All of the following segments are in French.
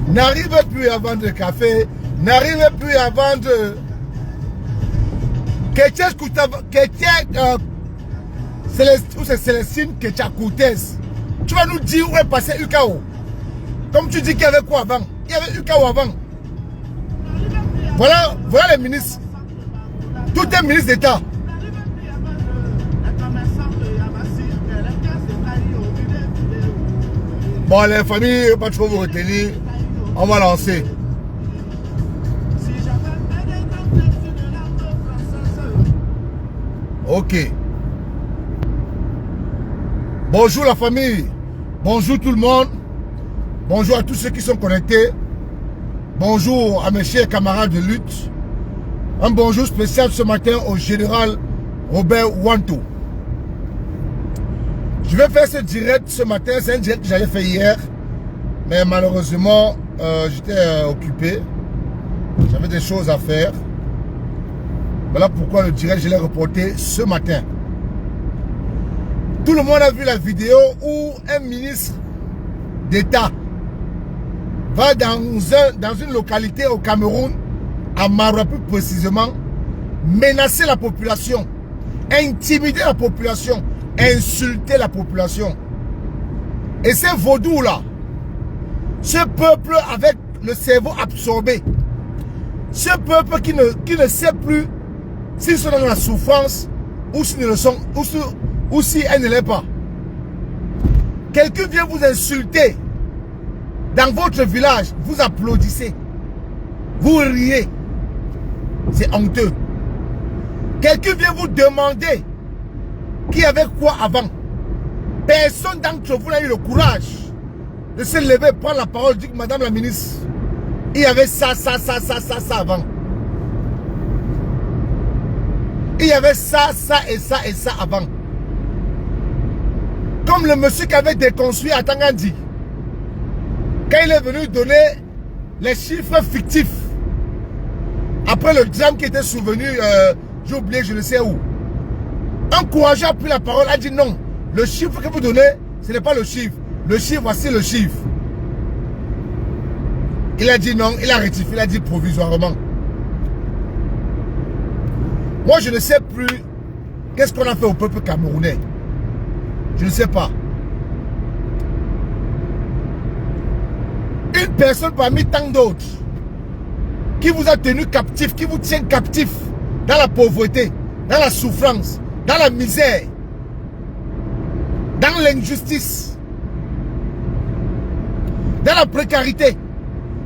n'arrive plus à vendre de café, n'arrive plus à vendre c'est Célestine Ketchakoutes. Tu vas nous dire où est passé UKO. Comme tu dis qu'il y avait quoi avant? Il y avait UKO avant. Voilà les ministres. Tout est ministre d'État. Bon, les familles, pas trop vous retenir. On va lancer. Ok. Bonjour la famille. Bonjour tout le monde. Bonjour à tous ceux qui sont connectés. Bonjour à mes chers camarades de lutte. Un bonjour spécial ce matin au général Robert Wanto. Je vais faire ce direct ce matin. C'est un direct que j'avais fait hier. Mais malheureusement, j'étais occupé. J'avais des choses à faire. Voilà pourquoi le direct, je l'ai reporté ce matin. Tout le monde a vu la vidéo où un ministre d'État va dans une localité au Cameroun, à Maroua plus précisément, menacer la population, intimider la population, insulter la population. Et ces vaudous-là, ce peuple avec le cerveau absorbé, ce peuple qui ne sait plus s'ils sont dans la souffrance ou s'ils ne le sont, ou si elle ne l'est pas. Quelqu'un vient vous insulter dans votre village, vous applaudissez, vous riez. C'est honteux. Quelqu'un vient vous demander qui avait quoi avant. Personne d'entre vous n'a eu le courage de se lever, prendre la parole, dire que Madame la ministre, il y avait ça avant. Il y avait ça et ça avant. Comme le monsieur qui avait déconstruit à Tangandi. Quand il est venu donner les chiffres fictifs. Après le drame qui était souvenu, j'ai oublié, je ne sais où. Un courageux a pris la parole, a dit non. Le chiffre que vous donnez, ce n'est pas le chiffre. Le chiffre, voici le chiffre. Il a dit non, il a rectifié, il a dit provisoirement. Moi, je ne sais plus qu'est-ce qu'on a fait au peuple camerounais. Je ne sais pas. Une personne parmi tant d'autres qui vous a tenu captif, qui vous tient captif dans la pauvreté, dans la souffrance, dans la misère, dans l'injustice, dans la précarité.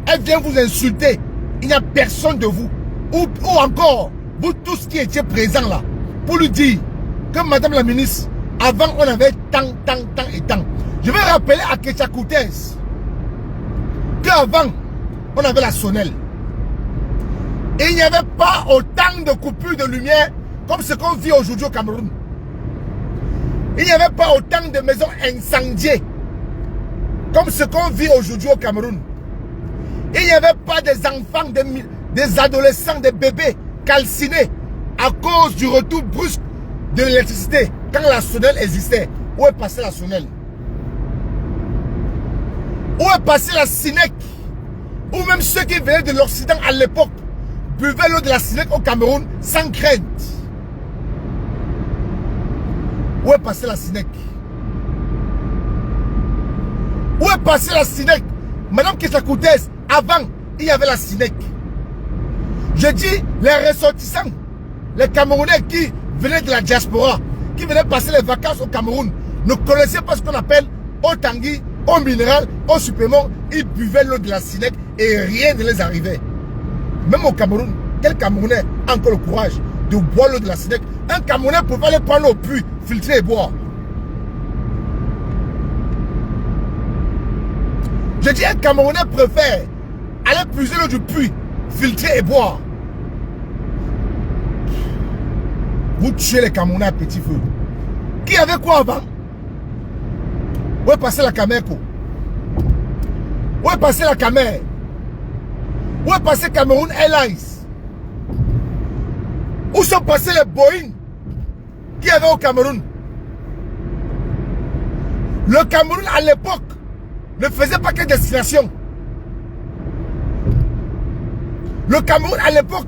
Elle vient vous insulter. Il n'y a personne de vous. Ou encore, vous tous qui étiez présents là, pour lui dire que Madame la ministre, avant on avait tant et tant. Je vais rappeler à Ketchakoutes qu'avant on avait la sonnelle. Et il n'y avait pas autant de coupures de lumière comme ce qu'on vit aujourd'hui au Cameroun. Il n'y avait pas autant de maisons incendiées comme ce qu'on vit aujourd'hui au Cameroun. Il n'y avait pas des enfants, des adolescents, des bébés calcinés à cause du retour brusque de l'électricité quand la sonnelle existait. Où est passée la sonnelle? Où est passée la Sinec? Ou même ceux qui venaient de l'Occident à l'époque buvaient l'eau de la Sinec au Cameroun sans crainte. Où est passée la Sinec? Où est passée la Sinec? Madame Ketchakoutes, avant, il y avait la Sinec. Je dis les ressortissants, les Camerounais qui venaient de la diaspora, qui venaient passer les vacances au Cameroun, ne connaissaient pas ce qu'on appelle eau tanguy, eau minérale, eau supplément. Ils buvaient l'eau de la Sinec et rien ne les arrivait. Même au Cameroun, quel Camerounais a encore le courage de boire l'eau de la Sinec? Un Camerounais peut aller prendre l'eau au puits, filtrer et boire. Je dis un Camerounais préfère aller puiser l'eau du puits, filtrer et boire. Vous tuez les Camerounais à petit feu. Qui avait quoi avant? Où est passé la Cameco? Où est passé la Camer? Où est passé Cameroun Airlines? Où sont passés les Boeing qui y avait au Cameroun? Le Cameroun à l'époque ne faisait pas que destination. Le Cameroun, à l'époque,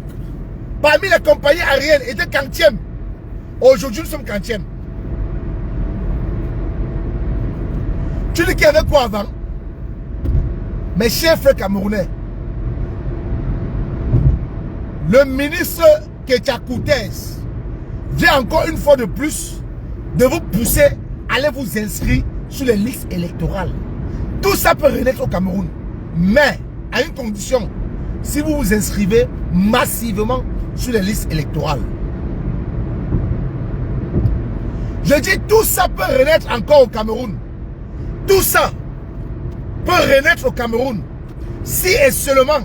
parmi les compagnies aériennes, était 40e. Aujourd'hui, nous sommes 40e. Tu dis qu'il y avait quoi avant? Mes chers frères camerounais, le ministre Ketia Koutez vient encore une fois de plus de vous pousser à aller vous inscrire sur les listes électorales. Tout ça peut renaître au Cameroun, mais à une condition, si vous vous inscrivez massivement sur les listes électorales. Je dis tout ça peut renaître encore au Cameroun. Tout ça peut renaître au Cameroun si et seulement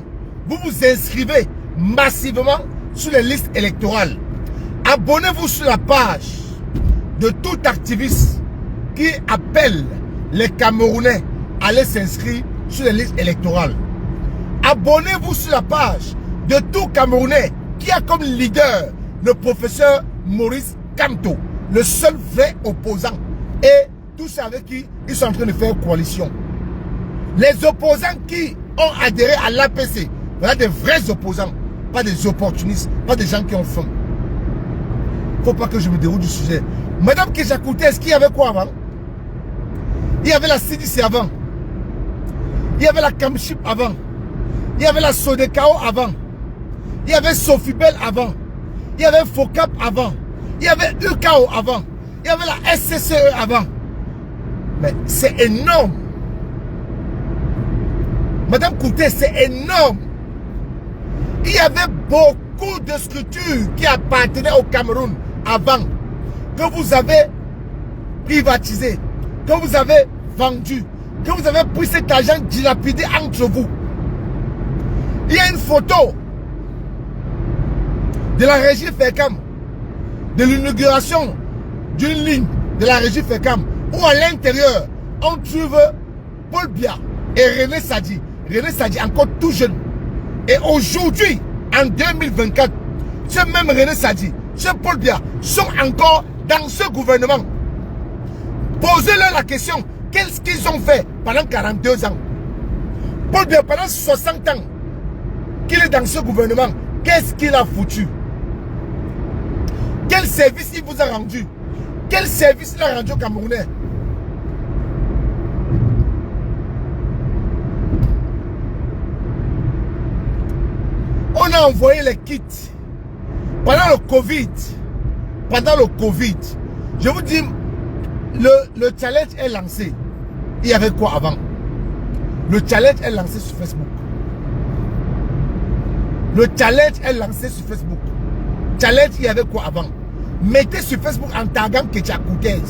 vous vous inscrivez massivement sur les listes électorales. Abonnez-vous sur la page de tout activiste qui appelle les Camerounais à aller s'inscrire sur les listes électorales. Abonnez-vous sur la page de tout Camerounais qui a comme leader le professeur Maurice Kamto, le seul vrai opposant. Et tous avec qui ils sont en train de faire coalition. Les opposants qui ont adhéré à l'APC, voilà des vrais opposants, pas des opportunistes, pas des gens qui ont faim. Faut pas que je me déroule du sujet. Madame Ketia Koutez, est-ce qu'il y avait quoi avant? Il y avait la CDC avant. Il y avait la Camchip avant. Il y avait la Sodekao avant. Il y avait Sofibel avant. Il y avait Focap avant. Il y avait UKO avant. Il y avait la SCCE avant. Mais c'est énorme. Madame Koutez, c'est énorme. Il y avait beaucoup de structures qui appartenaient au Cameroun avant, que vous avez privatisé, que vous avez vendu, que vous avez pris cet argent dilapidé entre vous. Il y a une photo de la régie FECAM, de l'inauguration d'une ligne de la régie FECAM, où à l'intérieur, on trouve Paul Biya et René Sadi. René Sadi encore tout jeune. Et aujourd'hui, en 2024, ce même René Sadi, ce Paul Biya sont encore dans ce gouvernement. Posez-leur la question, qu'est-ce qu'ils ont fait pendant 42 ans? Paul Biya, pendant 60 ans qu'il est dans ce gouvernement, qu'est-ce qu'il a foutu? Quel service il vous a rendu? Quel service il a rendu aux Camerounais? On a envoyé les kits pendant le Covid. Pendant le Covid, je vous dis, le challenge est lancé. Il y avait quoi avant? Le challenge est lancé sur Facebook. Le challenge est lancé sur Facebook. Challenge, il y avait quoi avant? Mettez sur Facebook en taguant Ketia Koutez,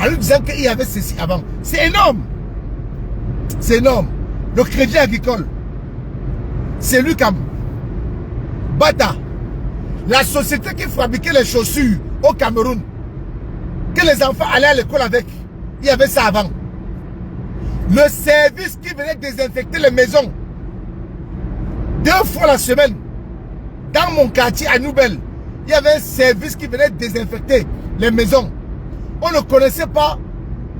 en lui disant qu'il y avait ceci avant. C'est énorme. C'est énorme. Le crédit agricole, c'est Lucam. Bata, la société qui fabriquait les chaussures au Cameroun, que les enfants allaient à l'école avec, il y avait ça avant. Le service qui venait désinfecter les maisons 2 fois la semaine, dans mon quartier à Nouvelle, il y avait un service qui venait désinfecter les maisons. On ne connaissait pas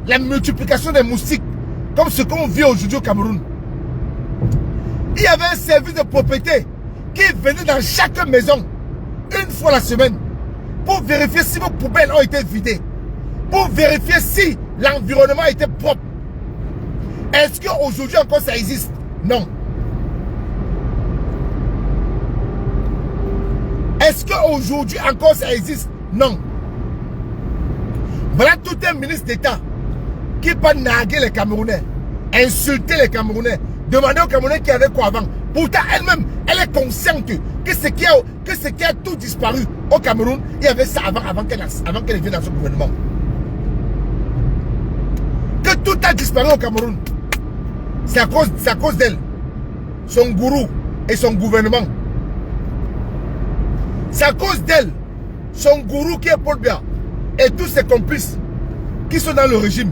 la multiplication des moustiques comme ce qu'on vit aujourd'hui au Cameroun. Il y avait un service de propriété qui venait dans chaque maison 1 fois la semaine pour vérifier si vos poubelles ont été vidées, pour vérifier si l'environnement était propre. Est-ce qu'aujourd'hui encore ça existe? Non. Est-ce qu'aujourd'hui encore ça existe? Non. Voilà tout un ministre d'État qui peut narguer les Camerounais, insulter les Camerounais, demander aux Camerounais qu'il y avait quoi avant. Pourtant, elle-même, elle est consciente que ce qui a tout disparu au Cameroun, il y avait ça avant qu'elle vienne dans ce gouvernement. Que tout a disparu au Cameroun. C'est à cause d'elle, son gourou et son gouvernement. C'est à cause d'elle, son gourou qui est Paul Biya et tous ses complices qui sont dans le régime.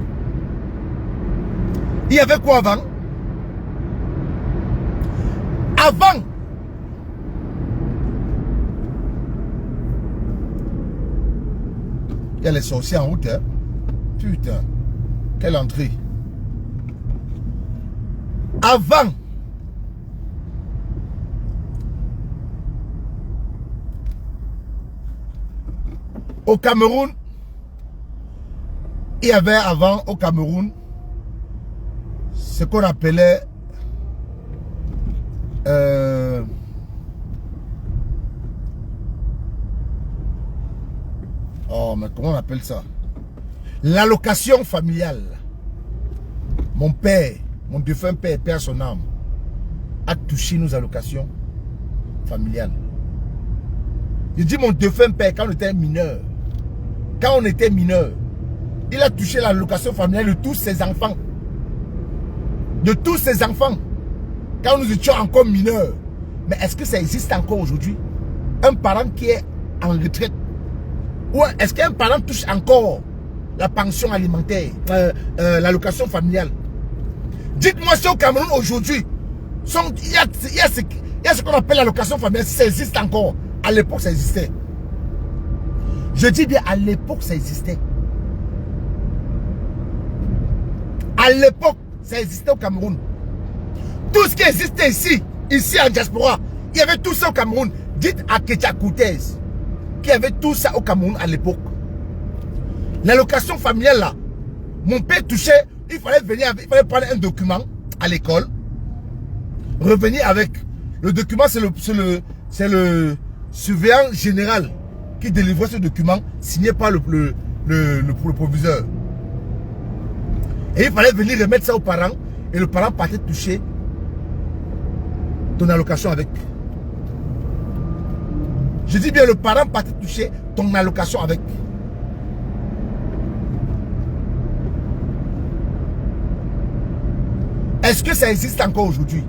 Il y avait quoi avant? Avant, il y a les sorciers en route. Hein? Putain, quelle entrée. Avant, Au Cameroun, il y avait avant, au Cameroun, ce qu'on appelait oh, mais comment on appelle ça? L'allocation familiale. Mon père, mon défunt père, père son âme, a touché nos allocations familiales. Je dis mon défunt père quand on était mineur. Quand on était mineur, il a touché l'allocation familiale de tous ses enfants. De tous ses enfants. Quand nous étions encore mineurs. Mais est-ce que ça existe encore aujourd'hui? Un parent qui est en retraite. Ou est-ce qu'un parent touche encore la pension alimentaire, l'allocation familiale? Dites-moi si au Cameroun aujourd'hui, il y a ce qu'on appelle l'allocation familiale, si ça existe encore. À l'époque, ça existait. Je dis bien, à l'époque, ça existait. À l'époque, ça existait au Cameroun. Tout ce qui existait ici en diaspora, il y avait tout ça au Cameroun. Dites à Ketia Koutez qu'il y avait tout ça au Cameroun à l'époque. L'allocation familiale là, mon père touchait, il fallait prendre un document à l'école, revenir avec. Le document, c'est le surveillant général qui délivrait ce document signé par le proviseur. Et il fallait venir remettre ça aux parents et le parent partait toucher ton allocation avec. Je dis bien, le parent partait toucher ton allocation avec. Est-ce que ça existe encore aujourd'hui?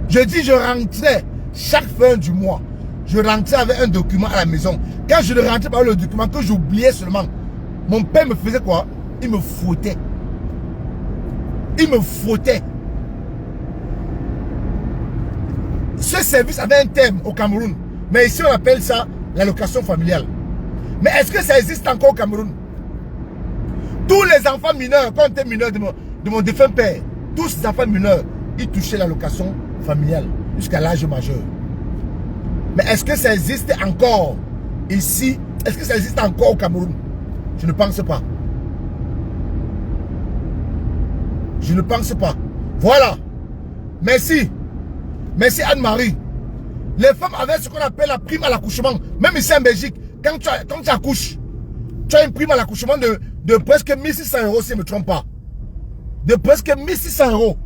Je dis, je rentrais chaque fin du mois. Je rentrais avec un document à la maison. Quand je ne rentrais pas avec le document, que j'oubliais seulement, mon père me faisait quoi? Il me fouettait. Il me fouettait. Ce service avait un thème au Cameroun. Mais ici, on appelle ça l'allocation familiale. Mais est-ce que ça existe encore au Cameroun? Tous les enfants mineurs, quand on était mineurs de mon défunt père, tous ces enfants mineurs, ils touchaient l'allocation familiale jusqu'à l'âge majeur. Mais est-ce que ça existe encore ici? Est-ce que ça existe encore au Cameroun? Je ne pense pas. Je ne pense pas. Voilà. Merci. Merci Anne-Marie. Les femmes avaient ce qu'on appelle la prime à l'accouchement. Même ici en Belgique, quand tu accouches, tu as une prime à l'accouchement de presque 1600 €, si je ne me trompe pas. De presque 1600 €.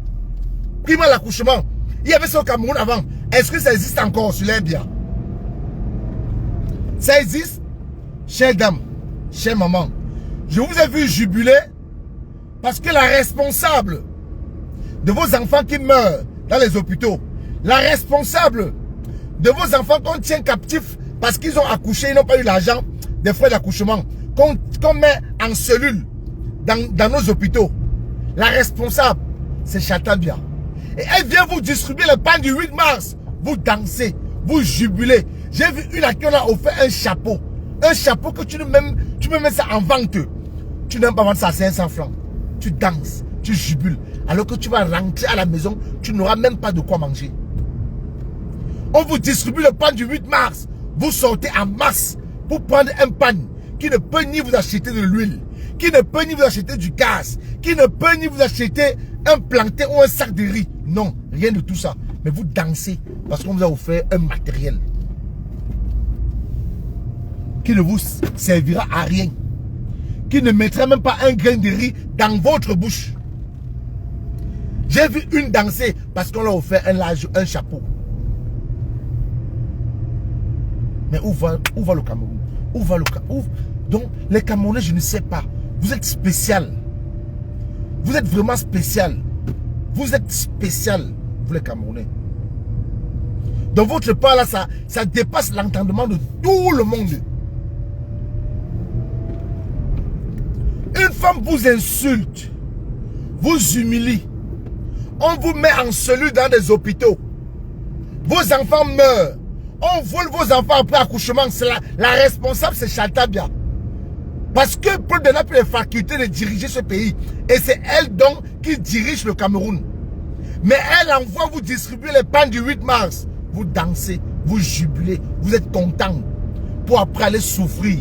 Prime à l'accouchement. Il y avait ça au Cameroun avant. Est-ce que ça existe encore sur les biens? Ça existe? Chère dame, chère maman, je vous ai vu jubiler parce que la responsable de vos enfants qui meurent dans les hôpitaux, la responsable de vos enfants qu'on tient captifs parce qu'ils ont accouché, ils n'ont pas eu l'argent des frais d'accouchement, qu'on met en cellule dans nos hôpitaux, la responsable, c'est Chatabia. Et elle vient vous distribuer le pain du 8 mars. Vous dansez, vous jubilez. J'ai vu une à qui on a offert un chapeau. Un chapeau que tu peux mettre ça en vente. Tu n'aimes pas vendre ça à 500 francs. Tu danses, tu jubiles. Alors que tu vas rentrer à la maison, tu n'auras même pas de quoi manger. On vous distribue le pain du 8 mars. Vous sortez en masse pour prendre un pain qui ne peut ni vous acheter de l'huile, qui ne peut ni vous acheter du gaz, qui ne peut ni vous acheter un plantain ou un sac de riz. Non, rien de tout ça. Mais vous dansez parce qu'on vous a offert un matériel qui ne vous servira à rien, qui ne mettra même pas un grain de riz dans votre bouche. J'ai vu une danser parce qu'on leur a offert un chapeau. Mais où va le Cameroun? Où va le Cameroun? Donc, les Camerounais, je ne sais pas. Vous êtes spécial. Vous êtes vraiment spécial. Vous êtes spécial, vous les Camerounais. Dans votre part là, ça dépasse l'entendement de tout le monde. Une femme vous insulte, vous humilie. On vous met en cellule dans des hôpitaux. Vos enfants meurent. On vole vos enfants après accouchement. La responsable, c'est Chatabia. Parce que Paul n'a plus les facultés de diriger ce pays. Et c'est elle donc qui dirige le Cameroun. Mais elle envoie vous distribuer les pains du 8 mars. Vous dansez, vous jubilez, vous êtes contents. pour après aller souffrir,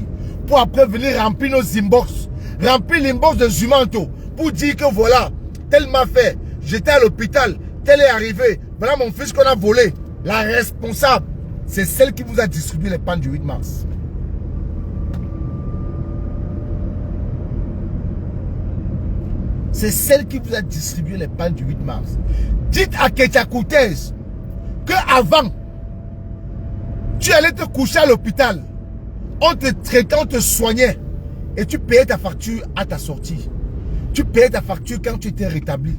pour après venir remplir nos inbox, remplir l'inbox de Zumanto, pour dire que voilà, tel m'a fait, j'étais à l'hôpital, tel est arrivé, voilà mon fils qu'on a volé. La responsable, c'est celle qui vous a distribué les pannes du 8 mars. C'est celle qui vous a distribué les pannes du 8 mars. Dites à Ketia Koutez que avant, tu allais te coucher à l'hôpital, on te traitait, on te soignait et tu payais ta facture à ta sortie. Tu payais ta facture quand tu étais rétabli.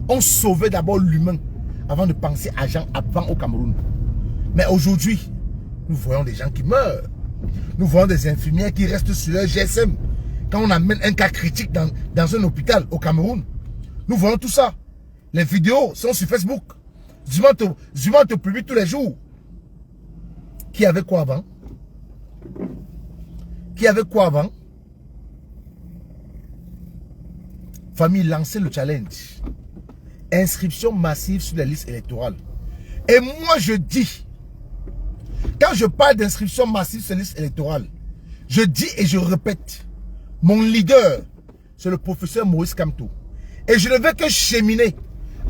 On sauvait d'abord l'humain avant de penser à gens avant au Cameroun. Mais aujourd'hui, nous voyons des gens qui meurent. Nous voyons des infirmières qui restent sur leur GSM. Quand on amène un cas critique dans un hôpital au Cameroun, nous voyons tout ça. Les vidéos sont sur Facebook. Zumanto publie tous les jours. Qui avait quoi avant? Qui avait quoi avant? Famille, lancez le challenge. Inscription massive sur les listes électorales. Et moi je dis, quand je parle d'inscription massive sur les listes électorales, je dis et je répète, mon leader, c'est le professeur Maurice Kamto. Et je ne vais que cheminer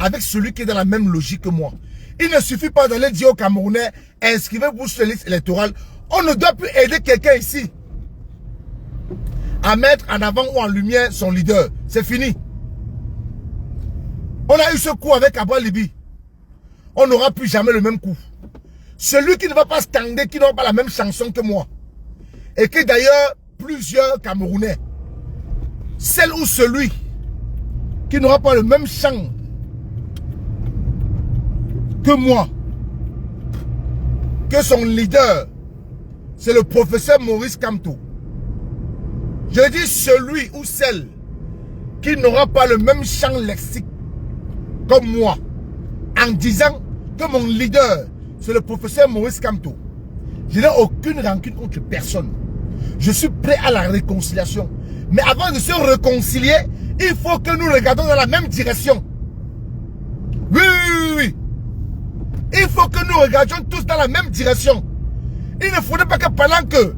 avec celui qui est dans la même logique que moi. Il ne suffit pas d'aller dire aux Camerounais, inscrivez-vous sur les listes électorales. On ne doit plus aider quelqu'un ici à mettre en avant ou en lumière son leader. C'est fini. On a eu ce coup avec Abra Libi. On n'aura plus jamais le même coup. Celui qui ne va pas stander, qui n'aura pas la même chanson que moi. Et que d'ailleurs, plusieurs Camerounais, celle ou celui qui n'aura pas le même chant que moi, que son leader, c'est le professeur Maurice Kamto. Je dis celui ou celle qui n'aura pas le même champ lexique comme moi, en disant que mon leader, c'est le professeur Maurice Kamto. Je n'ai aucune rancune contre personne. Je suis prêt à la réconciliation. Mais avant de se réconcilier, il faut que nous regardions dans la même direction. Oui, oui, oui. Il faut que nous regardions tous dans la même direction. Il ne faudrait pas que pendant que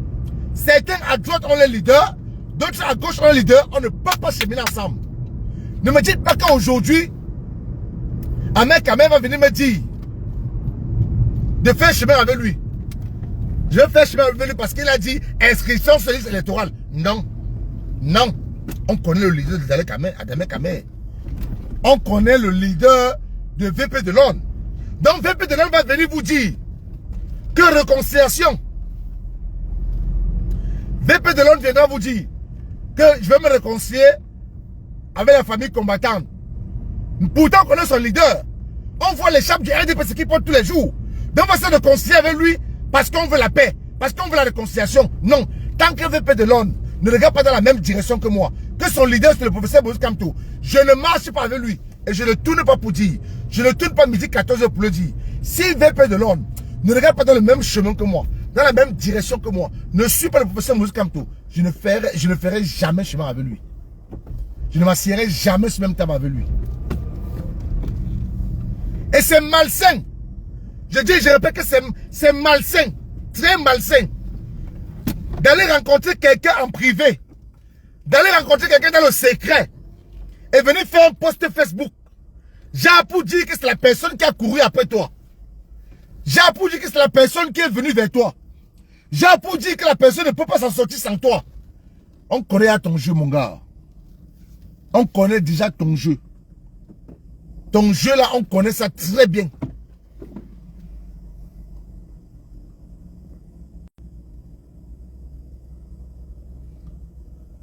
certains à droite ont les leaders, d'autres à gauche ont les leaders, on ne peut pas cheminer ensemble. Ne me dites pas qu'aujourd'hui, Ahmed Kamel va venir me dire de faire chemin avec lui. Je vais faire chemin avec lui parce qu'il a dit inscription sur liste électorale. Non. Non. On connaît le leader d'Adamé Kamel. On connaît le leader de VP de l'ONU. Donc VP de l'ONU va venir vous dire que réconciliation. VP de l'ONU viendra vous dire que je vais me réconcilier avec la famille combattante. Pourtant, on connaît son leader. On voit les chapes du RDP qui portent tous les jours. Donc on va se réconcilier avec lui parce qu'on veut la paix, parce qu'on veut la réconciliation. Non. Tant que VP de l'ONU ne regarde pas dans la même direction que moi, que son leader c'est le professeur Maurice Kamto, je ne marche pas avec lui. Et je ne tourne pas pour dire. Je ne tourne pas midi 14h pour le dire. Si VP de l'ONU ne regarde pas dans le même chemin que moi, dans la même direction que moi, ne suis pas le professeur Maurice Kamto, je ne ferai jamais chemin avec lui. Je ne m'assierai jamais sur le même table avec lui. Et c'est malsain. Je dis, je répète que c'est malsain. Très malsain. D'aller rencontrer quelqu'un en privé. D'aller rencontrer quelqu'un dans le secret. Et venir faire un post Facebook. Genre pour dire que c'est la personne qui a couru après toi. Genre pour dire que c'est la personne qui est venue vers toi. Genre pour dire que la personne ne peut pas s'en sortir sans toi. On connaît à ton jeu, mon gars. On connaît déjà ton jeu. Ton jeu là, on connaît ça très bien.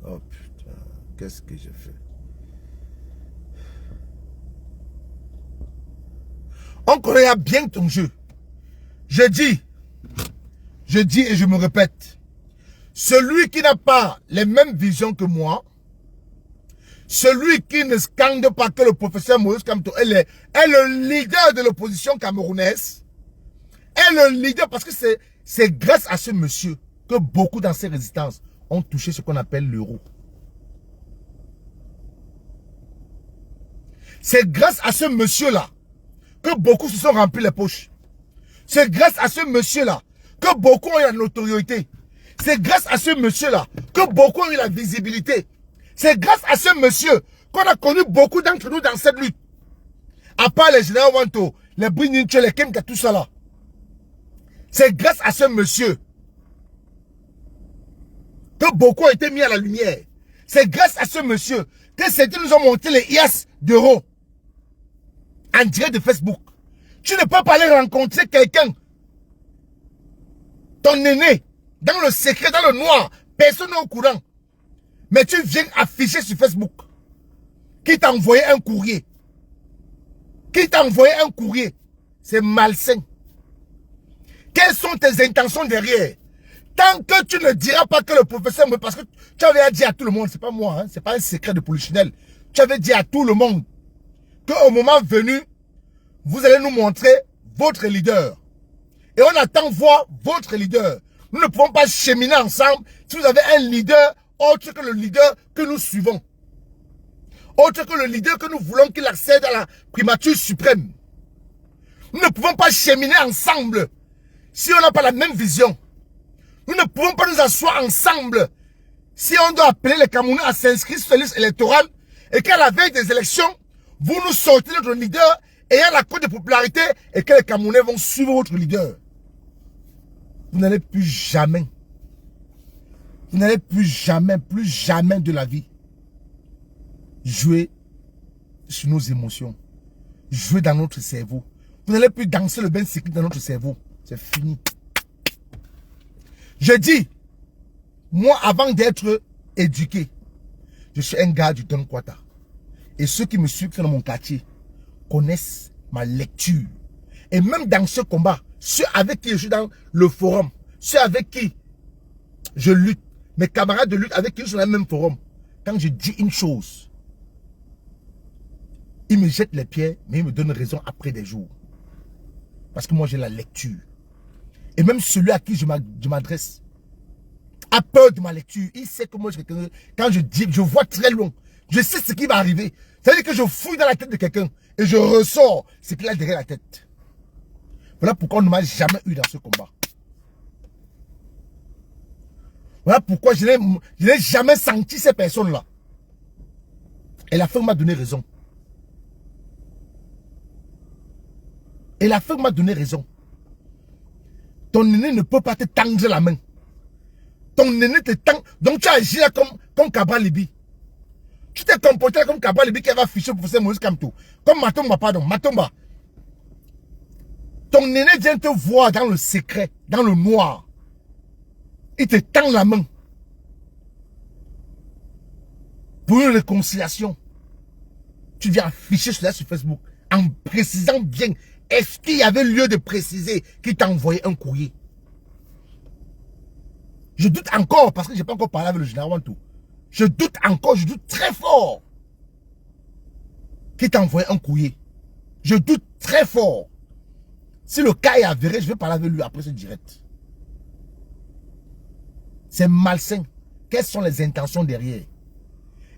Oh putain, qu'est-ce que je fais? On connaît bien ton jeu. Je dis et je me répète, celui qui n'a pas les mêmes visions que moi, celui qui ne scande pas que le professeur Maurice Kamto est le leader de l'opposition camerounaise, est le leader parce que c'est grâce à ce monsieur que beaucoup dans ces résistances ont touché ce qu'on appelle l'euro. C'est grâce à ce monsieur-là que beaucoup se sont remplis les poches. C'est grâce à ce monsieur-là que beaucoup ont eu la notoriété. C'est grâce à ce monsieur-là que beaucoup ont eu la visibilité. C'est grâce à ce monsieur qu'on a connu beaucoup d'entre nous dans cette lutte. À part les généraux Wanto, les Brininche, les Kemka, tout ça là. C'est grâce à ce monsieur que beaucoup ont été mis à la lumière. C'est grâce à ce monsieur que certains nous ont monté les IAS d'euros en direct de Facebook. Tu ne peux pas aller rencontrer quelqu'un, ton aîné, dans le secret, dans le noir, personne n'est au courant. Mais tu viens afficher sur Facebook qui t'a envoyé un courrier. Qui t'a envoyé un courrier. C'est malsain. Quelles sont tes intentions derrière? Tant que tu ne diras pas que le professeur me... Parce que tu avais dit à tout le monde, c'est pas moi, hein, c'est pas un secret de polichinelle. Tu avais dit à tout le monde qu'au moment venu, vous allez nous montrer votre leader. Et on attend voir votre leader. Nous ne pouvons pas cheminer ensemble si vous avez un leader autre que le leader que nous suivons. Autre que le leader que nous voulons qu'il accède à la primature suprême. Nous ne pouvons pas cheminer ensemble si on n'a pas la même vision. Nous ne pouvons pas nous asseoir ensemble si on doit appeler les Camerounais à s'inscrire sur la liste électorale et qu'à la veille des élections, vous nous sortez notre leader ayant la cote de popularité et que les Camerounais vont suivre votre leader. Vous n'allez plus jamais de la vie jouer sur nos émotions, jouer dans notre cerveau. Vous n'allez plus danser le bain cyclique dans notre cerveau. C'est fini. Je dis, moi, avant d'être éduqué, je suis un gars du Don Kwata. Et ceux qui me suivent dans mon quartier connaissent ma lecture. Et même dans ce combat, ceux avec qui je suis dans le forum, ceux avec qui je lutte, mes camarades de lutte avec qui je suis dans le même forum, quand je dis une chose, ils me jettent les pieds, mais ils me donnent raison après des jours. Parce que moi, j'ai la lecture. Et même celui à qui je m'adresse a peur de ma lecture. Il sait que moi, quand je dis, je vois très loin. Je sais ce qui va arriver. C'est-à-dire que je fouille dans la tête de quelqu'un et je ressors ce qu'il a derrière la tête. Voilà pourquoi on ne m'a jamais eu dans ce combat. Voilà pourquoi je n'ai jamais senti ces personnes-là. Et la femme m'a donné raison. Et la femme m'a donné raison. Ton aîné ne peut pas te tendre la main. Ton aîné te tend. Donc tu as agi là comme Cabral Libi. Tu t'es comporté là comme Cabral Libi qui avait affiché le professeur Moïse Kamto. Comme Matomba, pardon. Matomba. Ton aîné vient te voir dans le secret, dans le noir. Il te tend la main. Pour une réconciliation. Tu viens afficher cela sur Facebook. En précisant bien. Est-ce qu'il y avait lieu de préciser qu'il t'a envoyé un courrier? Je doute encore parce que je n'ai pas encore parlé avec le général Wanto. Je doute encore, je doute très fort qu'il t'a envoyé un courrier. Je doute très fort. Si le cas est avéré, je vais parler avec lui après ce direct. C'est malsain. Quelles sont les intentions derrière?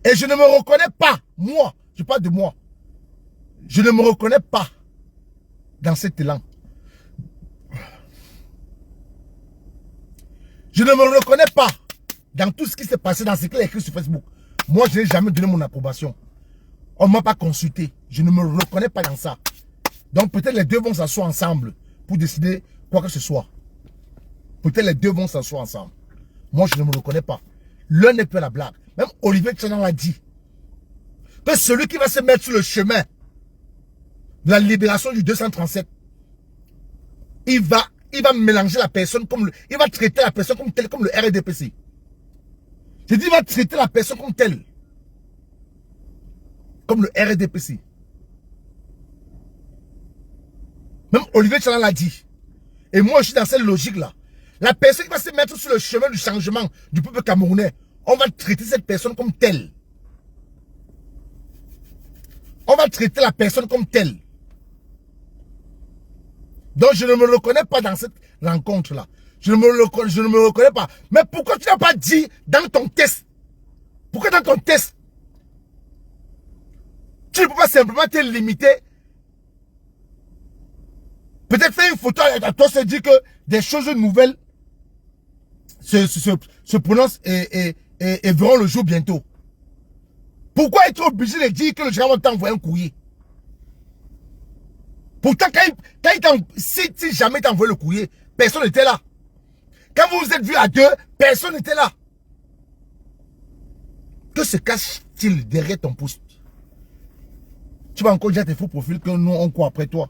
Et je ne me reconnais pas, moi, je parle de moi. Je ne me reconnais pas dans cet élan. Je ne me reconnais pas dans tout ce qui s'est passé, dans ce qu'il a écrit sur Facebook. Moi, je n'ai jamais donné mon approbation. On ne m'a pas consulté. Je ne me reconnais pas dans ça. Donc peut-être les deux vont s'asseoir ensemble pour décider quoi que ce soit. Peut-être les deux vont s'asseoir ensemble. Moi, je ne me reconnais pas. L'un n'est plus à la blague. Même Olivier Tchanan l'a dit. Que celui qui va se mettre sur le chemin de la libération du 237, il va mélanger la personne comme il va traiter la personne comme telle, comme le RDPC. Je dis, il va traiter la personne comme telle. Comme le RDPC. Même Olivier Tchanan l'a dit. Et moi, je suis dans cette logique-là. La personne qui va se mettre sur le chemin du changement du peuple camerounais, on va traiter cette personne comme telle. On va traiter la personne comme telle. Donc, je ne me reconnais pas dans cette rencontre-là. Je ne me reconnais pas. Mais pourquoi tu n'as pas dit dans ton test? Pourquoi dans ton test, tu ne peux pas simplement te limiter? Peut-être faire une photo à toi, se dire que des choses nouvelles se prononcent et verront le jour bientôt. Pourquoi être obligé de dire que le général va t'envoyer un courrier? Pourtant, si jamais t'as envoyé le courrier, personne n'était là. Quand vous vous êtes vus à deux, personne n'était là. Que se cache-t-il derrière ton poste? Tu vas encore dire à tes faux profils que nous, on court après toi.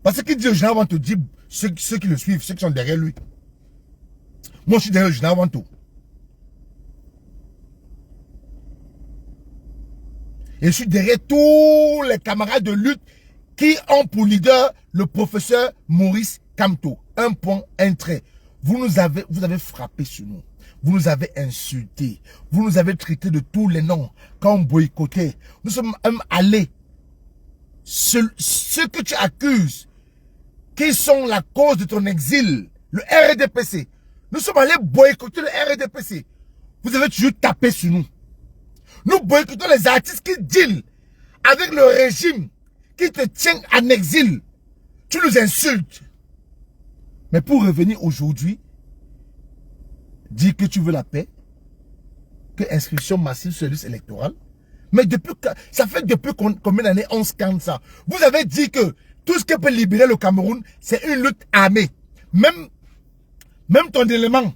Parce qu'il dit au général Wanto, dit ceux qui le suivent, ceux qui sont derrière lui. Moi, je suis derrière le général Wanto. Et je suis derrière tous les camarades de lutte qui ont pour leader le professeur Maurice Kamto. Un point, un trait. Vous avez frappé sur nous. Vous nous avez insultés. Vous nous avez traités de tous les noms. Quand on boycottait. Nous sommes même allés. Ceux que tu accuses, qui sont la cause de ton exil, le RDPC. Nous sommes allés boycotter le RDPC. Vous avez toujours tapé sur nous. Nous boycottons les artistes qui dealent avec le régime qui te tient en exil. Tu nous insultes. Mais pour revenir aujourd'hui, dire que tu veux la paix, que inscription massive sur la liste électorale, mais ça fait depuis combien d'années on scanne ça? Vous avez dit que tout ce qui peut libérer le Cameroun, c'est une lutte armée. Même ton élément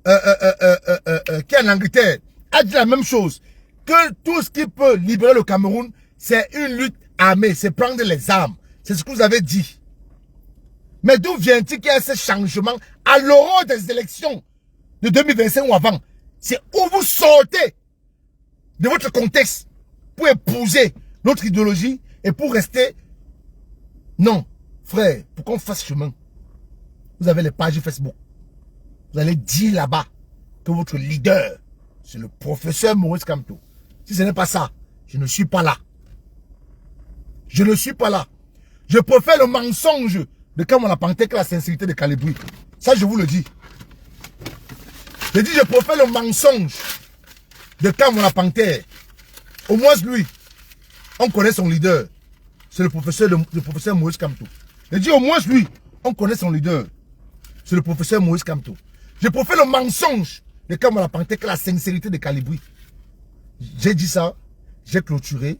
qui est en Angleterre a dit la même chose. Que tout ce qui peut libérer le Cameroun, c'est une lutte armée, c'est prendre les armes. C'est ce que vous avez dit. Mais d'où vient-il qu'il y a ce changement à l'aurore des élections de 2025 ou avant? C'est où vous sortez de votre contexte pour épouser notre idéologie et pour rester. Non, frère, pour qu'on fasse chemin, vous avez les pages Facebook. Vous allez dire là-bas que votre leader, c'est le professeur Maurice Kamto. Si ce n'est pas ça, je ne suis pas là. Je ne suis pas là. Je préfère le mensonge de Kamala Panté que la sincérité de Calibri. Ça, je vous le dis. Je dis, je préfère le mensonge de Kamala Panté. Au moins, lui, on connaît son leader. C'est le professeur Maurice Kamto. Je dis, au moins, lui, on connaît son leader. C'est le professeur Maurice Kamto. Je préfère le mensonge de Kamala Panté que la sincérité de Calibri. J'ai dit ça, j'ai clôturé.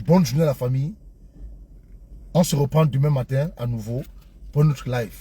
Bonne journée à la famille. On se reprend demain matin à nouveau pour notre live.